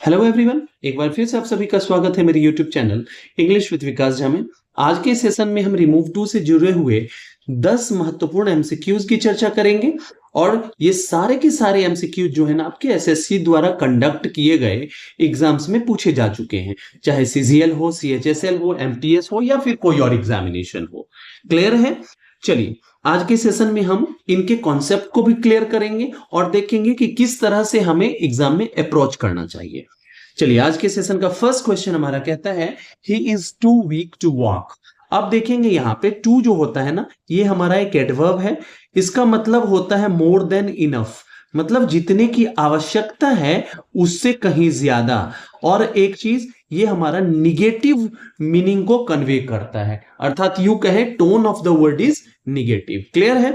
Hello everyone, एक बार फिर से आप सभी का स्वागत है मेरे यूट्यूब चैनल इंग्लिश विद विकास झा में। आज के सेशन में हम रिमूव टू से जुड़े हुए 10 महत्वपूर्ण एमसीक्यूज की चर्चा करेंगे और ये सारे के सारे एमसीक्यूज जो है ना आपके एसएससी द्वारा कंडक्ट किए गए एग्जाम्स में पूछे जा चुके हैं, चाहे सीजीएल हो, सीएचएसएल हो, एमटीएस हो या फिर कोई और एग्जामिनेशन हो। क्लियर है? चलिए, आज के सेशन में हम इनके कॉन्सेप्ट को भी क्लियर करेंगे और देखेंगे कि किस तरह से हमें एग्जाम में अप्रोच करना चाहिए। चलिए, आज के सेशन का फर्स्ट क्वेश्चन हमारा कहता है he is too weak to walk. अब देखेंगे यहाँ पे टू जो होता है ना, ये हमारा एक एडवर्ब है। इसका मतलब होता है मोर देन इनफ, मतलब जितने की आवश्यकता है उससे कहीं ज्यादा। और एक चीज, ये हमारा निगेटिव मीनिंग को कन्वे करता है, अर्थात यू कहे tone of the word is negative. Clear है?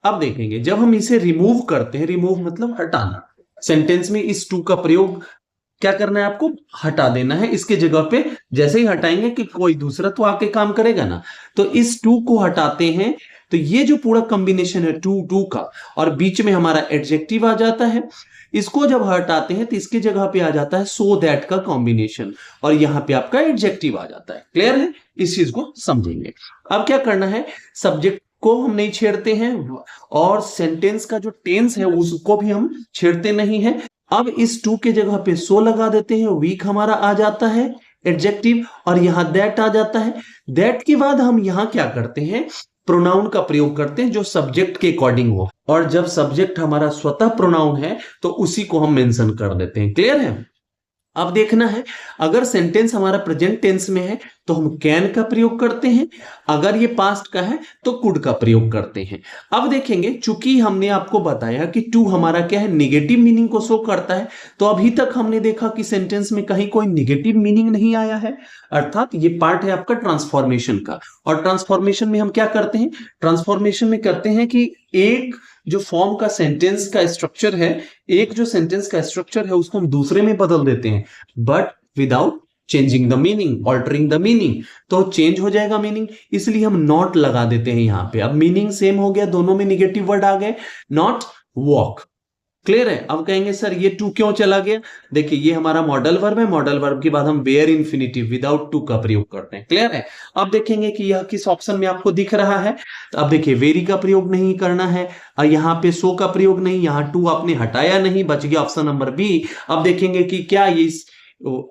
अब देखेंगे जब हम इसे रिमूव करते हैं, रिमूव मतलब हटाना, सेंटेंस में इस टू का प्रयोग क्या करना है, आपको हटा देना है। इसके जगह पे जैसे ही हटाएंगे कि कोई दूसरा तो आके काम करेगा ना, तो इस टू को हटाते हैं तो ये जो पूरा कॉम्बिनेशन है टू टू का और बीच में हमारा एडजेक्टिव आ जाता है। इसको जब हटाते हैं तो इसके जगह पे आ जाता है सो दैट का कॉम्बिनेशन और यहां पे आपका एडजेक्टिव आ जाता है। क्लियर है? इस चीज को समझेंगे। अब क्या करना है, सब्जेक्ट को हम नहीं छेड़ते हैं और सेंटेंस का जो टेंस है उसको भी हम छेड़ते नहीं है। अब इस टू के जगह पे सो लगा देते हैं, वीक हमारा आ जाता है एडजेक्टिव और यहां दैट आ जाता है। दैट के बाद हम यहां क्या करते हैं, प्रोनाउन का प्रयोग करते हैं जो सब्जेक्ट के अकॉर्डिंग हो, और जब सब्जेक्ट हमारा स्वतः प्रोनाउन है तो उसी को हम मेंशन कर देते हैं। क्लियर है? अब देखना है, अगर सेंटेंस हमारा प्रेजेंट टेंस में है तो हम कैन का प्रयोग करते हैं, अगर ये पास्ट का है तो कुड का प्रयोग करते हैं। अब देखेंगे, चूंकि हमने आपको बताया कि टू हमारा क्या है, निगेटिव मीनिंग को शो करता है, तो अभी तक हमने देखा कि सेंटेंस में कहीं कोई निगेटिव मीनिंग नहीं आया है, अर्थात ये पार्ट है आपका ट्रांसफॉर्मेशन का। और ट्रांसफॉर्मेशन में हम क्या करते हैं, ट्रांसफॉर्मेशन में करते हैं कि एक जो फॉर्म का सेंटेंस का स्ट्रक्चर है, एक जो सेंटेंस का स्ट्रक्चर है उसको हम दूसरे में बदल देते हैं, but without changing the meaning, altering the meaning. तो चेंज हो जाएगा मीनिंग, इसलिए हम नॉट लगा देते हैं यहां पे। अब मीनिंग सेम हो गया, दोनों में निगेटिव वर्ड आ गए, नॉट वॉक। क्लियर है? अब कहेंगे सर ये टू क्यों चला गया? देखिए, ये हमारा मॉडल वर्ब है, मॉडल वर्ब के बाद हम वेयर इन्फिनिटिव विदाउट टू का प्रयोग करते हैं। क्लियर है? अब देखेंगे कि यह किस ऑप्शन में आपको दिख रहा है। तो अब देखिए, वेरी का प्रयोग नहीं करना है और यहाँ पे सो का प्रयोग नहीं, यहाँ टू आपने हटाया नहीं, बच गया ऑप्शन नंबर बी। अब देखेंगे कि क्या ये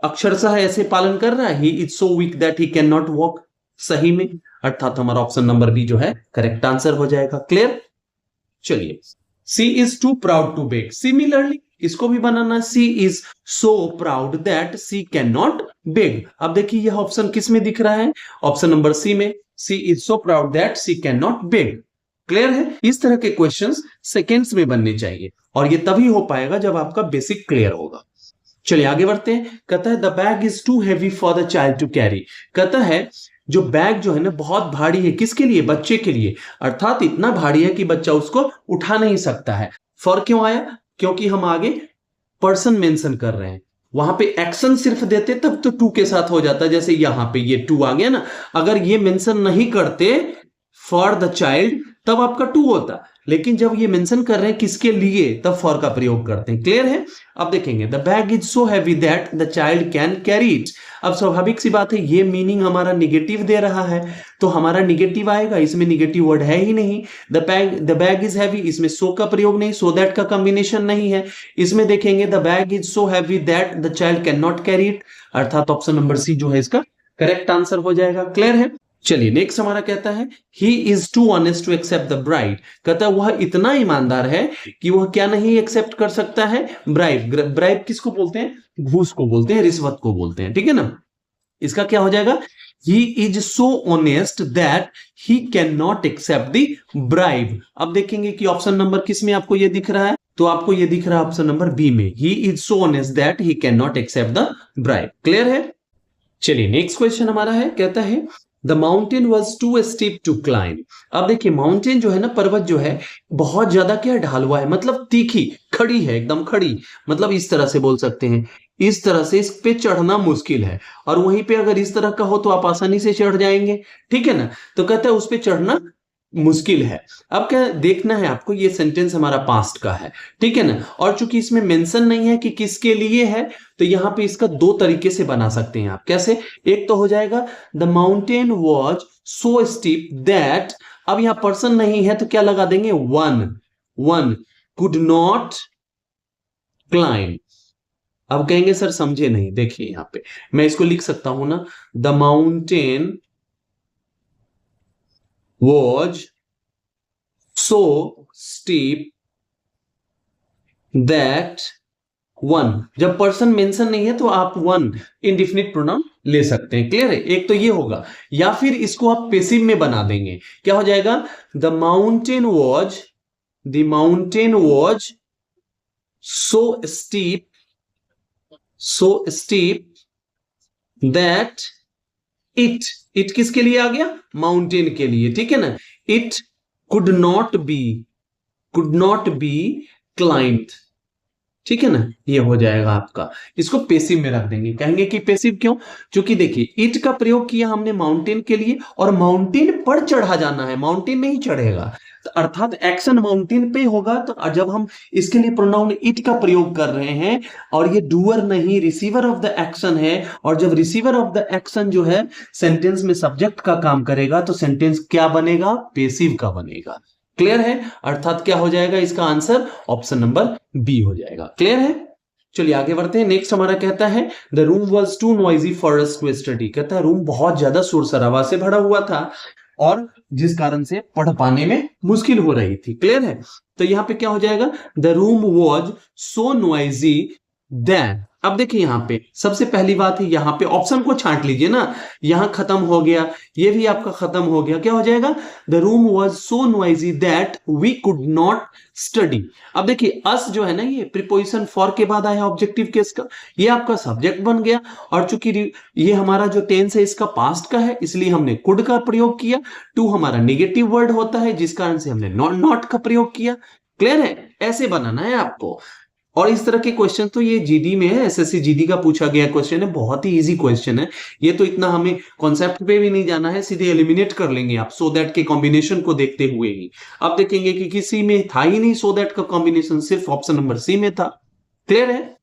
अक्षरशः ऐसे पालन कर रहा है, he is so weak that he can not walk, सही में, अर्थात हमारा ऑप्शन नंबर बी जो है करेक्ट आंसर हो जाएगा। क्लियर? चलिए, she is too proud to beg. Similarly इसको भी बनाना, she is so proud that she can not beg. अब देखिए यह ऑप्शन किस में दिख रहा है, ऑप्शन नंबर सी में, she is so proud that she can not beg. Clear है? इस तरह के क्वेश्चंस सेकेंड्स में बनने चाहिए और ये तभी हो पाएगा जब आपका बेसिक क्लियर होगा। चलिए आगे बढ़ते हैं। कहता है the bag is too heavy for the child to carry. कहता है जो बैग जो है ना बहुत भारी है, किसके लिए? बच्चे के लिए, अर्थात इतना भारी है कि बच्चा उसको उठा नहीं सकता है। फॉर क्यों आया? क्योंकि हम आगे पर्सन मेंशन कर रहे हैं, वहां पे एक्शन सिर्फ देते तब तो टू के साथ हो जाता, जैसे यहां पे ये टू आ गया ना। अगर ये मेंशन नहीं करते फॉर द चाइल्ड तब आपका टू होता, लेकिन जब ये मेंशन कर रहे हैं किसके लिए तब फॉर का प्रयोग करते हैं। क्लियर है? अब देखेंगे the bag is so heavy that the child can carry it. अब स्वाभाविक सी बात है, ये मीनिंग हमारा निगेटिव दे रहा है तो हमारा निगेटिव आएगा, इसमें निगेटिव वर्ड है ही नहीं। द बैग इज हैवी, इसमें सो का प्रयोग नहीं, सो दैट का कॉम्बिनेशन नहीं है। इसमें देखेंगे the bag is so heavy that the child can not carry it, अर्थात ऑप्शन नंबर सी जो है इसका करेक्ट आंसर हो जाएगा। क्लियर है? चलिए नेक्स्ट हमारा कहता है he is too honest to accept the bribe. कहता है वह इतना ईमानदार है कि वह क्या नहीं एक्सेप्ट कर सकता है, ब्राइब। ब्राइब किसको बोलते हैं? घूस को बोलते हैं, रिश्वत को बोलते हैं। ठीक है ना? इसका क्या हो जाएगा, he is so honest that he can not accept the bribe. अब देखेंगे कि ऑप्शन नंबर किस में आपको ये दिख रहा है, तो आपको ये दिख रहा है ऑप्शन नंबर बी में, he is so honest that he can not accept the bribe. Clear है? चलिए नेक्स्ट क्वेश्चन हमारा है, कहता है the mountain was too steep to climb. अब देखिए माउंटेन जो है ना, पर्वत जो है बहुत ज्यादा क्या ढालुआ है, मतलब तीखी, खड़ी है, एकदम खड़ी, मतलब इस तरह से बोल सकते हैं, इस तरह से इस पे चढ़ना मुश्किल है। और वहीं पे अगर इस तरह का हो तो आप आसानी से चढ़ जाएंगे। ठीक है ना? तो कहता है उस पे चढ़ना मुश्किल है। अब क्या देखना है आपको, ये सेंटेंस हमारा पास्ट का है, ठीक है ना, और चूंकि इसमें मेंशन नहीं है कि किसके लिए है, तो यहां पे इसका दो तरीके से बना सकते हैं आप। कैसे? एक तो हो जाएगा the mountain was so steep that, अब यहां पर्सन नहीं है तो क्या लगा देंगे, वन कुड नॉट क्लाइंब। अब कहेंगे सर समझे नहीं, देखिए यहां पे मैं इसको लिख सकता हूं ना, the mountain was so steep that one. जब पर्सन मेंशन नहीं है तो आप वन इंडिफिनिट प्रोनाउन ले सकते हैं। क्लियर है? एक तो ये होगा, या फिर इसको आप पेसिव में बना देंगे। क्या हो जाएगा, the mountain was so steep that it किसके लिए आ गया, माउंटेन के लिए, ठीक है ना, it could not be climbed, ठीक है ना, ये हो जाएगा आपका। इसको पेसिव में रख देंगे। कहेंगे कि पेसिव क्यों, क्योंकि देखिए इट का प्रयोग किया हमने माउंटेन के लिए, और माउंटेन पर चढ़ा जाना है, माउंटेन नहीं चढ़ेगा, तो अर्थात एक्शन माउंटेन पे होगा। तो जब हम इसके लिए प्रोनाउन इट का प्रयोग कर रहे हैं, और ये डूअर नहीं रिसीवर ऑफ द एक्शन है, और जब रिसीवर ऑफ द एक्शन जो है सेंटेंस में सब्जेक्ट का काम करेगा, तो सेंटेंस क्या बनेगा, पेसिव का बनेगा। क्लियर है? अर्थात क्या हो जाएगा इसका आंसर, ऑप्शन नंबर बी हो जाएगा। क्लियर है? चलिए आगे बढ़ते हैं। नेक्स्ट हमारा कहता है the room was too noisy for us to study. कहता है रूम बहुत ज्यादा शोर शराबा से भरा हुआ था, और जिस कारण से पढ़ पाने में मुश्किल हो रही थी। क्लियर है? तो यहां पे क्या हो जाएगा, the room was so noisy that. अब देखिए यहां पे सबसे पहली बात है, यहां पे ऑप्शन को छांट लीजिए ना, यहां खत्म हो गया, ये भी आपका खत्म हो गया। क्या हो जाएगा, the room was so noisy that we could not study. अब देखिए अस जो है ना, ये प्रीपोजिशन फॉर के बाद आया ऑब्जेक्टिव केस का, ये आपका सब्जेक्ट बन गया, और चूंकि ये हमारा जो टेंस है इसका पास्ट का है, इसलिए हमने कुड का प्रयोग किया। टू हमारा निगेटिव वर्ड होता है, जिस कारण से हमने नॉट का प्रयोग किया। क्लियर है? ऐसे बनाना है आपको। और इस तरह के क्वेश्चन तो ये जीडी में है, एसएससी जीडी का पूछा गया क्वेश्चन है, बहुत ही इजी क्वेश्चन है ये, तो इतना हमें कॉन्सेप्ट पे भी नहीं जाना है, सीधे एलिमिनेट कर लेंगे आप सो दैट के कॉम्बिनेशन को देखते हुए ही। आप देखेंगे कि किसी में था ही नहीं सो दैट का कॉम्बिनेशन, सिर्फ ऑप्शन नंबर सी में था। क्लियर है?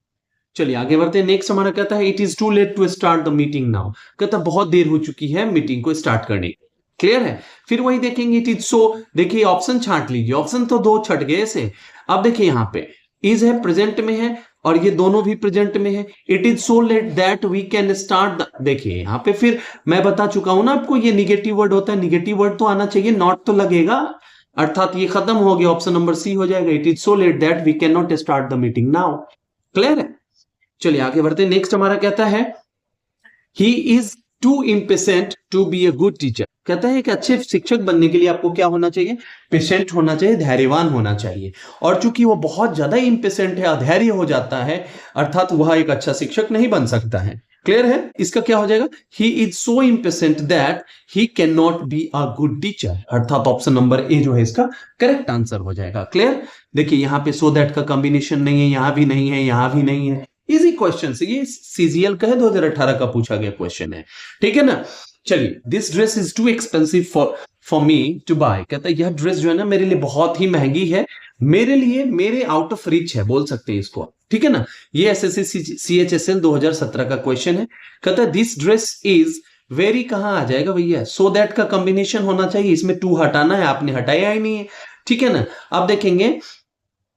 चलिए आगे बढ़ते हैं। नेक्स्ट हमारा कहता है it is too late to start the meeting now. कहता बहुत देर हो चुकी है मीटिंग को स्टार्ट करने। क्लियर है? फिर वही देखेंगे इट इज सो, देखिए ऑप्शन छांट लीजिए, ऑप्शन तो दो छट गए से। अब देखिए यहां पे इज है, प्रेजेंट में है, और ये दोनों भी प्रेजेंट में है। It is so late that we can start, देखिए यहां पे फिर मैं बता चुका हूं ना आपको, ये निगेटिव वर्ड होता है, निगेटिव वर्ड तो आना चाहिए, नॉट तो लगेगा, अर्थात ये खत्म हो गया, ऑप्शन नंबर सी हो जाएगा। It is so late that we can not start the meeting now. Clear है? चलिए आगे बढ़ते हैं। नेक्स्ट हमारा कहता है he is too impatient to be a good teacher. कहता है कि अच्छे शिक्षक बनने के लिए आपको क्या होना चाहिए, पेशेंट होना चाहिए, धैर्यवान होना चाहिए। और चूंकि वो बहुत ज्यादा इम्पेशेंट है, अधैर्य हो जाता है, अर्थात वह एक अच्छा शिक्षक नहीं बन सकता है। क्लियर है? इसका क्या हो जाएगा, he is so impatient that he can not be a good teacher, अर्थात ऑप्शन नंबर ए जो है इसका करेक्ट आंसर हो जाएगा। क्लियर? देखिए यहां पे सो दैट का कॉम्बिनेशन नहीं है, यहां भी नहीं है, यहां भी नहीं है। इजी क्वेश्चन है ये, सीजीएल का है, 2018 का पूछा गया क्वेश्चन है, ठीक है ना। चलिए this dress is too expensive for me to buy. कहता है यह ड्रेस जो है ना मेरे लिए बहुत ही महंगी है, मेरे लिए, मेरे आउट ऑफ रीच है, बोल सकते हैं इसको, ठीक है ना। ये एसएससी सीएचएसएल 2017 का क्वेश्चन है। कहता है दिस ड्रेस इज वेरी, कहां आ जाएगा भैया, सो दैट का कॉम्बिनेशन होना चाहिए, इसमें टू हटाना है, आपने हटाया ही नहीं है, ठीक है ना। अब देखेंगे,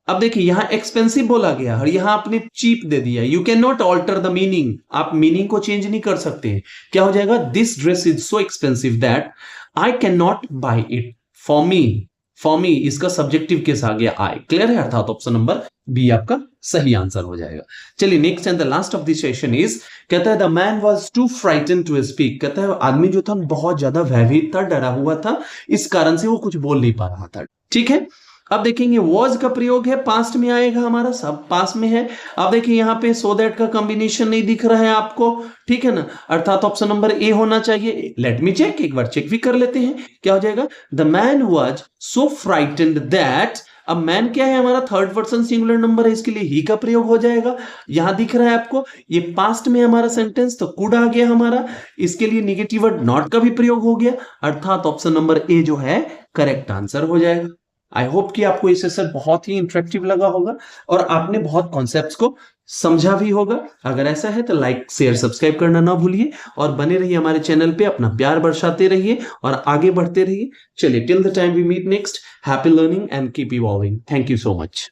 अब देखिए यहां एक्सपेंसिव बोला गया और यहां आपने चीप दे दिया। You can not alter the meaning, आप मीनिंग को चेंज नहीं कर सकते। क्या हो जाएगा, this dress is so expensive that I can not buy it for me. For me इसका सब्जेक्टिव केस आ गया आई। क्लियर है? अर्थात ऑप्शन नंबर बी आपका सही आंसर हो जाएगा। चलिए next and the last of the session is, कहता है the man was too frighten to speak. कहता है आदमी जो था बहुत ज्यादा भयभीत था, डरा हुआ था, इस कारण से वो कुछ बोल नहीं पा रहा था। ठीक है, अब देखेंगे वॉज का प्रयोग है, पास्ट में आएगा, हमारा सब पास में है। अब देखिए यहाँ पे सो दैट का कॉम्बिनेशन नहीं दिख रहा है आपको, ठीक है ना, अर्थात ऑप्शन नंबर ए होना चाहिए। लेट मी चेक, एक बार चेक भी कर लेते हैं, क्या हो जाएगा, the man was so frightened that. अब मैन क्या है, हमारा थर्ड पर्सन सिंगुलर नंबर है, इसके लिए ही का प्रयोग हो जाएगा। यहां दिख रहा है आपको, ये पास्ट में हमारा सेंटेंस, तो कुड आ गया हमारा, इसके लिए निगेटिव वर्ड नॉट का भी प्रयोग हो गया, अर्थात ऑप्शन नंबर ए जो है करेक्ट आंसर हो जाएगा। आई होप कि आपको ये सेशन बहुत ही इंटरेक्टिव लगा होगा और आपने बहुत कॉन्सेप्ट्स को समझा भी होगा। अगर ऐसा है तो लाइक शेयर सब्सक्राइब करना ना भूलिए और बने रहिए हमारे चैनल पे, अपना प्यार बरसाते रहिए और आगे बढ़ते रहिए। चलिए, till the time we meet next, happy learning and keep evolving. Thank you so much.